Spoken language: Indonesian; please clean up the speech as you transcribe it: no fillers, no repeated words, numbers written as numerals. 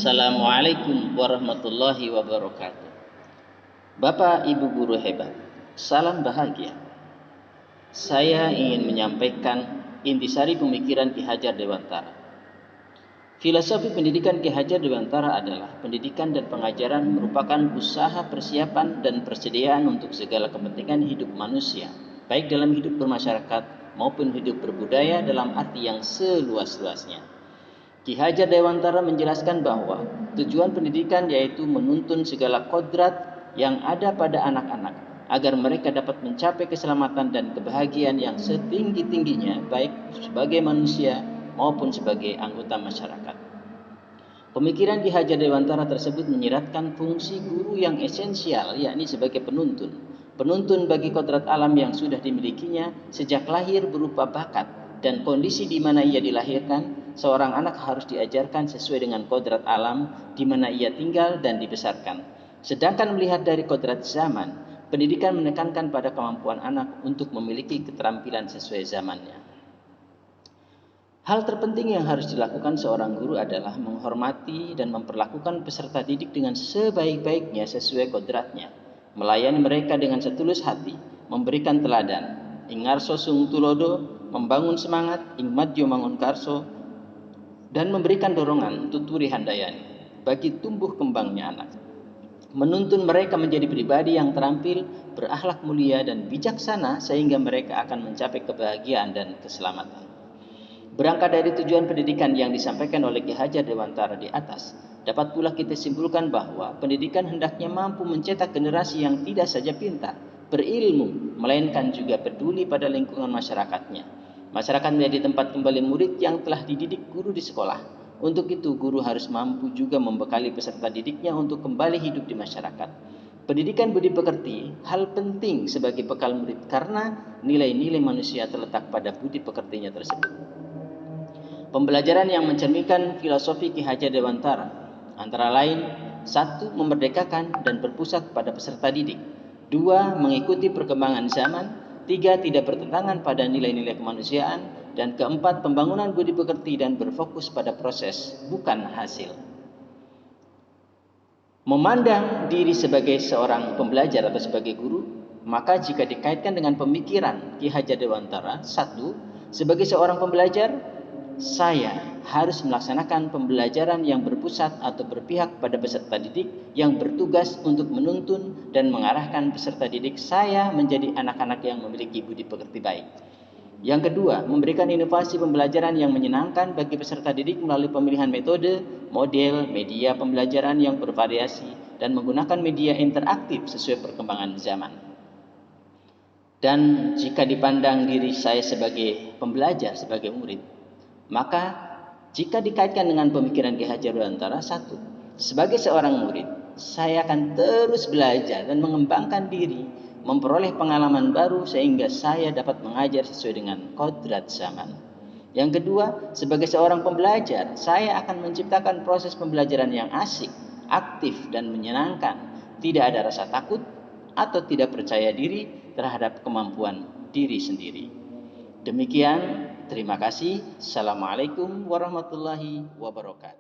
Assalamualaikum warahmatullahi wabarakatuh. Bapak Ibu guru hebat, salam bahagia. Saya ingin menyampaikan intisari pemikiran Ki Hajar Dewantara. Filosofi pendidikan Ki Hajar Dewantara adalah pendidikan dan pengajaran merupakan usaha persiapan dan persediaan untuk segala kepentingan hidup manusia, baik dalam hidup bermasyarakat maupun hidup berbudaya dalam arti yang seluas-luasnya. Ki Hajar Dewantara menjelaskan bahwa tujuan pendidikan yaitu menuntun segala kodrat yang ada pada anak-anak agar mereka dapat mencapai keselamatan dan kebahagiaan yang setinggi-tingginya baik sebagai manusia maupun sebagai anggota masyarakat. Pemikiran Ki Hajar Dewantara tersebut menyiratkan fungsi guru yang esensial, yakni sebagai penuntun bagi kodrat alam yang sudah dimilikinya sejak lahir berupa bakat dan kondisi di mana ia dilahirkan. Seorang anak harus diajarkan sesuai dengan kodrat alam di mana ia tinggal dan dibesarkan. Sedangkan melihat dari kodrat zaman, pendidikan menekankan pada kemampuan anak untuk memiliki keterampilan sesuai zamannya. Hal terpenting yang harus dilakukan seorang guru adalah menghormati dan memperlakukan peserta didik dengan sebaik-baiknya sesuai kodratnya, melayani mereka dengan setulus hati, memberikan teladan, ingarso sung tulodo, membangun semangat, ing madyo mangun karso, dan memberikan dorongan tuturi handayani bagi tumbuh kembangnya anak. Menuntun mereka menjadi pribadi yang terampil, berakhlak mulia dan bijaksana sehingga mereka akan mencapai kebahagiaan dan keselamatan. Berangkat dari tujuan pendidikan yang disampaikan oleh Ki Hajar Dewantara di atas, dapat pula kita simpulkan bahwa pendidikan hendaknya mampu mencetak generasi yang tidak saja pintar, berilmu, melainkan juga peduli pada lingkungan masyarakatnya. Masyarakat menjadi tempat kembali murid yang telah dididik guru di sekolah. Untuk itu, guru harus mampu juga membekali peserta didiknya untuk kembali hidup di masyarakat. Pendidikan budi pekerti hal penting sebagai bekal murid karena nilai-nilai manusia terletak pada budi pekertinya tersebut. Pembelajaran yang mencerminkan filosofi Ki Hajar Dewantara antara lain: 1. Memerdekakan dan berpusat pada peserta didik. 2. Mengikuti perkembangan zaman. 3. Tidak bertentangan pada nilai-nilai kemanusiaan. Dan 4. Pembangunan budi pekerti dan berfokus pada proses, bukan hasil. Memandang diri sebagai seorang pembelajar atau sebagai guru, maka jika dikaitkan dengan pemikiran Ki Hajar Dewantara, 1. Sebagai seorang pembelajar, saya harus melaksanakan pembelajaran yang berpusat atau berpihak pada peserta didik yang bertugas untuk menuntun dan mengarahkan peserta didik saya menjadi anak-anak yang memiliki budi pekerti baik. Yang kedua, memberikan inovasi pembelajaran yang menyenangkan bagi peserta didik melalui pemilihan metode, model, media pembelajaran yang bervariasi dan menggunakan media interaktif sesuai perkembangan zaman. Dan jika dipandang diri saya sebagai pembelajar, sebagai murid, maka jika dikaitkan dengan pemikiran Ki Hajar Dewantara, 1. Sebagai seorang murid, saya akan terus belajar dan mengembangkan diri, memperoleh pengalaman baru sehingga saya dapat mengajar sesuai dengan kodrat zaman. Yang kedua, sebagai seorang pembelajar, saya akan menciptakan proses pembelajaran yang asik, aktif dan menyenangkan. Tidak ada rasa takut atau tidak percaya diri terhadap kemampuan diri sendiri. Demikian, terima kasih. Assalamualaikum warahmatullahi wabarakatuh.